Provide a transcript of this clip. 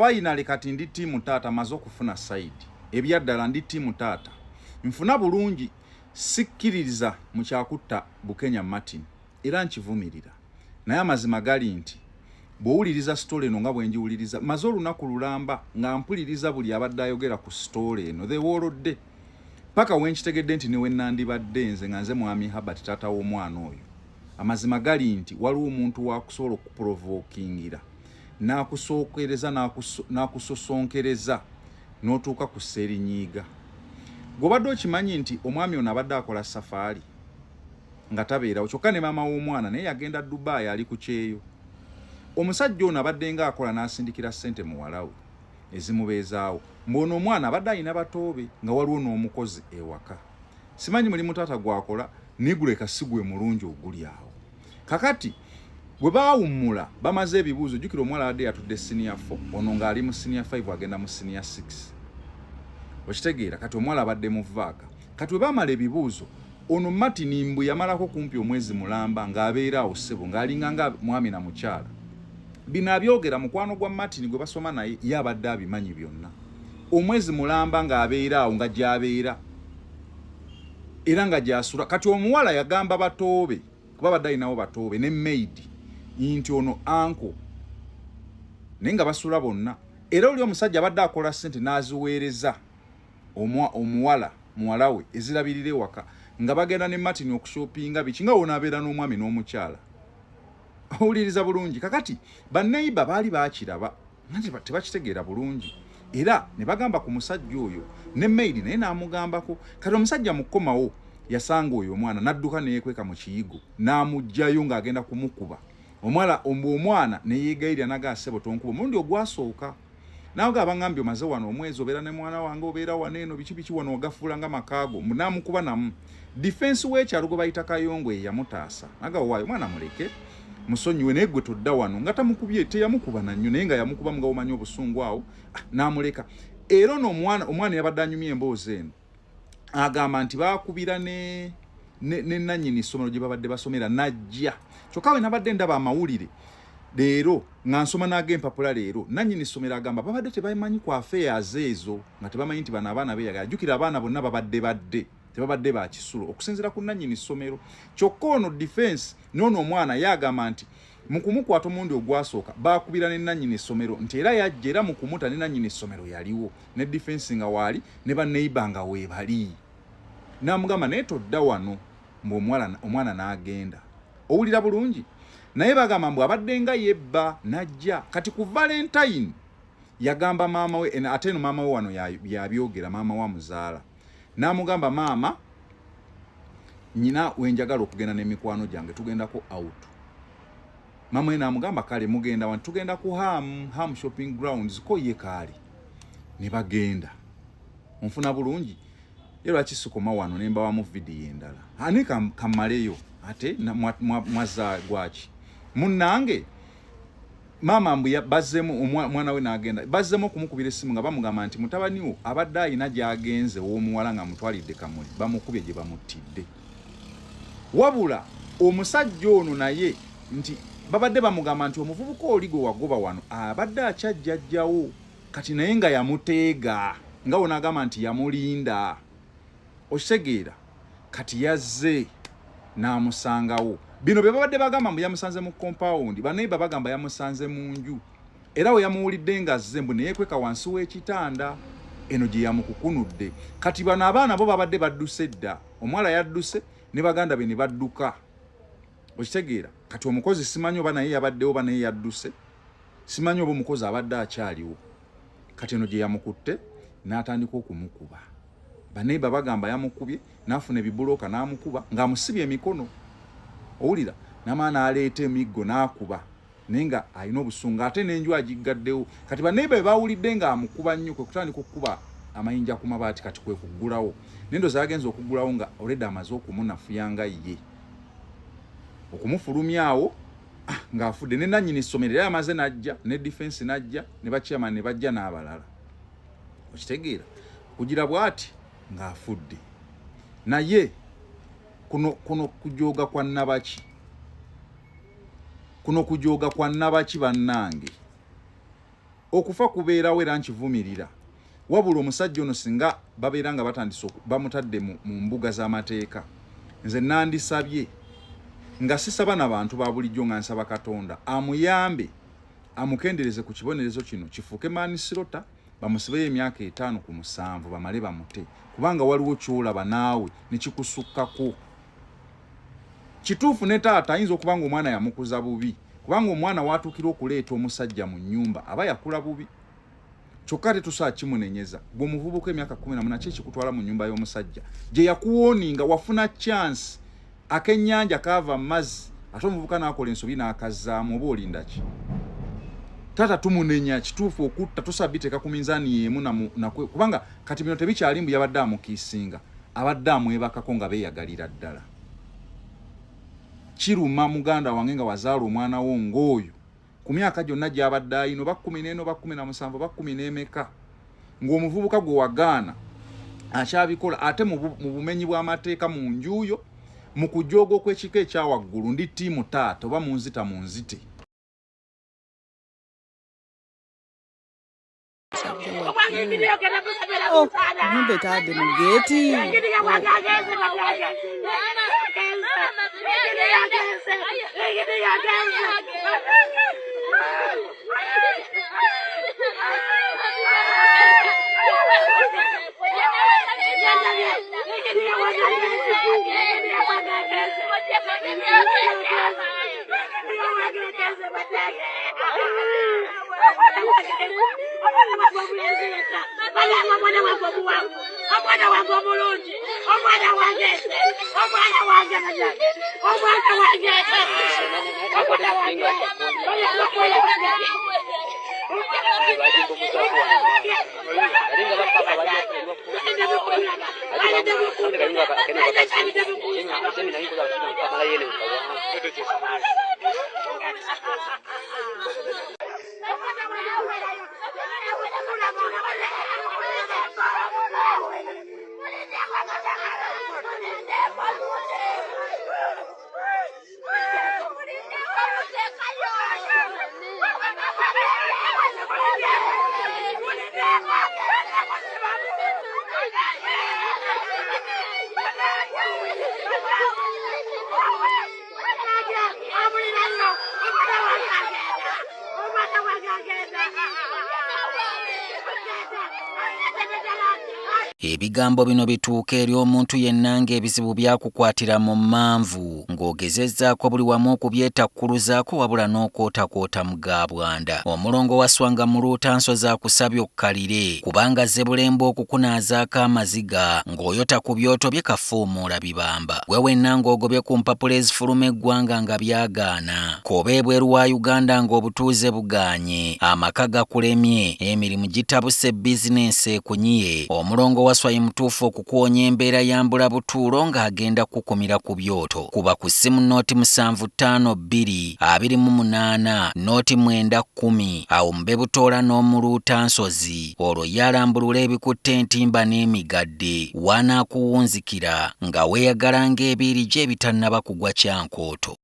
finally kati ndi timu taata mazo kufuna side ebyaddala ndi timu taata nfuna bulungi sikkiririza mu kyakutta Bukenya Martin era nkivumirira naye amazima gali nti bw'owuliriza story eno nga bwe njiwuliriza maze olunaku lulamba nga mpuliriza buli abadde ayogera ku story eno the world paka wenkitegedde nti newe nandibadde nze nga nze mwami Herbert taata w'omwana oyo amazima gali nti waliwo omuntu wakusobola okuprovokingira n'akusookereza n'akusosonkereza n'otuuka ku Serinyiiga gobadde okimanyi nti omwami ono abadde akola safaari nga tabeerawo kyokka ne maama w'omwana naye yagenda Dubai ali ku kyeyo omusajja ono abadde nga akola n'asindikira ssente muwala we ezimubeezaawo mbona omwana abadde alina batoobe nga waliwo n'omukozi ewaka simanyi mulimu taata gwakola niguleka sigwe mulungi oguli awo kakati bwe baawummula bamaze ebibuuzo jjukira omuwala abadde yatudde senior 4 ono ng'ali mu senior 5 agenda mu senior 6 okitegeera kati omuwala abadde mu vaaka kati bwe baamala ebibuuzo ono Martin mbu yamalako kumpi omwezi mulamba ng'abeera awo ssebo ng'alinga nga mwami na mukyala bino abyogera mukwano gwa Martin gwe basoma naye ye abadde abimanyi byonna omwezi mulamba ng'abeera awo nga gy'abeera era nga gy'asula kati omuwala yagamba batoobe kuba badde alinawo batoobe ne maid nti ono anko naye nga basula bonna era oli omusajja abadde akola ssente n'aziweereza muwala we ezirabirira ewaka nga bagenda ne Martin okushopinga biki nga wona abeera n'omwami n'omukyala owuliriza bulungi kakati banneiba baali baakiraba nti tebakitegeera bulungi era ne bagamba ku musajja oyo ne maid naye n'amugambako kati omusajja mukomawo yasanga oyo omwana n'adduka neyekweka mu kiyigo n'amugjayo ng'agenda kumukuba omwana ne yeegayirira n'agaasebo tonkuba omulundi ogwasooka nawe gabangambye omaze wano omwezi obeera ne mwana wange obeera wano eno biki wano ogafuula nga makaago n'amukuba namu defense w'ekyalo gwe bayita Kayongo yamutaasa nagawaayo mwana muleke musonyiwe naye gwe todda wano nga tamukubye teyamukuba nannyo naye nga yamukuba nga omanyi obusungu awo n'amuleka era omwana yabadde anyumya emboozi eno agamba nti baakubira ne nannyini ssomero gye babadde basomera najja kyokka we nabadde ndaba amawulire leero nga nsoma n'ag'empapula leero nannyini ssomero agamba babadde tebamanyi ku affairs ezo nga tebamanyi nti bano abaana beeyagala jjukira abaana bonna babadde tebabadde ba kisulo okusinziira ku nannyini ssomero kyokka ono defense n'ono omwana yagamba nti mu kumukwata omundi ogwasooka baakubira ne nannyini ssomero nti era yajja era mu kumuta ne nannyini ssomero yaliwo ne defense nga waali ne banneiba nga weebali n'amugamba naye todda wano mbu omwana n'agenda owulira bulungi naye bagamba mbu abadde nga yebba najja kati ku Valentine yagamba maama we ate eno maama we wano yabyogera maama wa muzaala n'amugamba maama nyina wenjagala okugenda n'emikwano gyange tugendako out maama we n'amugamba kale mugenda wano tugenda ku ham shopping grounds ko ye kaali ne bagenda onfuna bulungi ye lwaki sikoma wano ne mbawamu vidiyo endala ani kammaleyo ate mwaza gwaki munnange maama mbu bazzemu omwana we n'agenda bazzemu okumukubira essimu nga bamugamba nti mutabaniwo abadde ayina gy'agenze w'omuwala nga mutwalidde kamuli bamukubye gye bamuttidde wabula omusajja ono naye nti babadde bamugamba nti omuvubuka oli gwe wagoba wano abadde akyajjajjawo kati naye nga yamuteega nga wona agamba nti yamulinda okitegeera kati yazze n'amusangawo bino bye babadde bagamba mbu yamusanze mu compound baneiba bagamba yamusanze mu nju era we yamuwulidde nga azze mbu neyekweka wansi w'ekitanda eno gye yamukukunudde kati bano abaana bo babadde badduse dda omuwala yadduse ne baganda be ne badduka okitegeera kati omukozi simanyi oba naye yabaddewo oba naye yadduse simanyi oba omukozi abadde akyaliwo kati eno gye yamukutte n'atandika okumukuba baneiba bagamba yamukubye n'afuna ebibuloka n'amukuba ng'amusibye emikono owulira n'amaana aleeta emiggo n'akuba naye nga alina obusungu ate n'enju agiggaddewo kati baneiba be baawulidde ng'amukuba nnyo kwe kutandika okukuba amayinja ku mabaati kati kwe kuggulawo n'endoozi agenza okuggulawo nga oleda amaze okumunafuya nga ye okumufulumyawo ng'afudde ne nannyini ssomero era amaze n'ajja ne defense n'ajja ne bachairman ne bajja n'abalala okitegeera kugira bw'ati ng'afudde naye kuno kujooga kwa Nabaki bannange okufa kubeerawo era nkivumirira wabula omusajja ono singa babeera nga batandise bamutadde mu mbuga z'amateeka nze nandisabye nga sisaba n'abantu ba bulijjo nga nsaba Katonda amuyambe amukendereze ku kibonerezo kino kifuuke maanisirota bamusibeyo emyaka 5 ku 7 bamale bamute kubanga waliwo kyolaba naawe ne kikusukkako kituufu ne taata ayinza okubanga omwana yamukuza bubi kubanga omwana watuukira okuleeta omusajja mu nnyumba aba yakula bubi kyokka tetusaa kimunenyeza gwe omuvubuka emyaka 14 kyekikutwala mu nnyumba y'omusajja gye yakuwooninga wafuna chance akennyanja kaava mu mazzi ate omuvubuka n'akola ensobi n'akazzaamu oba olindaki tata tumunenya kituufu okutta tusabiteeka ku minzaani y'emu kubanga kati bino tebikyali mbu yabadde amukiisinga abadde amwebakako nga beeyagalira ddala kiruma muganda wange nga wazaala omwana wo ng'oyo ku myaka gyonna gy'abadde ayino ba 14 ba 17 ba 10 ng'omuvubuka gwe wagaana akyabikola ate mu bumenyi bw'amateeka mu njuyo mu kujooga okw'ekika ekyawaggulu ndi ttiimu taata oba munzita munzite Nyumba etadde mu geeti. Ebigambo bino bituuka eri omuntu yenna ng'ebizibu byakukwatira mu manvu ng'ogezezzaako buli wamu okubyetakkuluzaako wabula n'okootakoota mu gaabwanda. Omulongo wa Swanga mu Luutansozi akusabye okkalire kubanga Zebbulembe okukunaazaako amaziga ng'oyota ku byoto bye kafuumuula bibamba. Gwe wenna ng'ogobye ku mpapula ezifuluma eggwanga nga byagaana. Koba ebweru wa Uganda ng'obutuuze bugaanye, amaka gakulemye, emirimu gitabuse bizinensi ekunyiye. Omulongo wa Swai mutuufu okukuwonya embeera ya mbulabutuulo ng'agenda kukumira ku byoto. Kuba ku ssimu nooti 7552 28 nooti 910 awo mube Butoola n'omu Luutansozi. Olwo yalambulula ebikutte entimba n'emigadde wanaakuwunzikira nga weeyagala ng'ebiiri gye ebitannaba kugwa Kyankooto.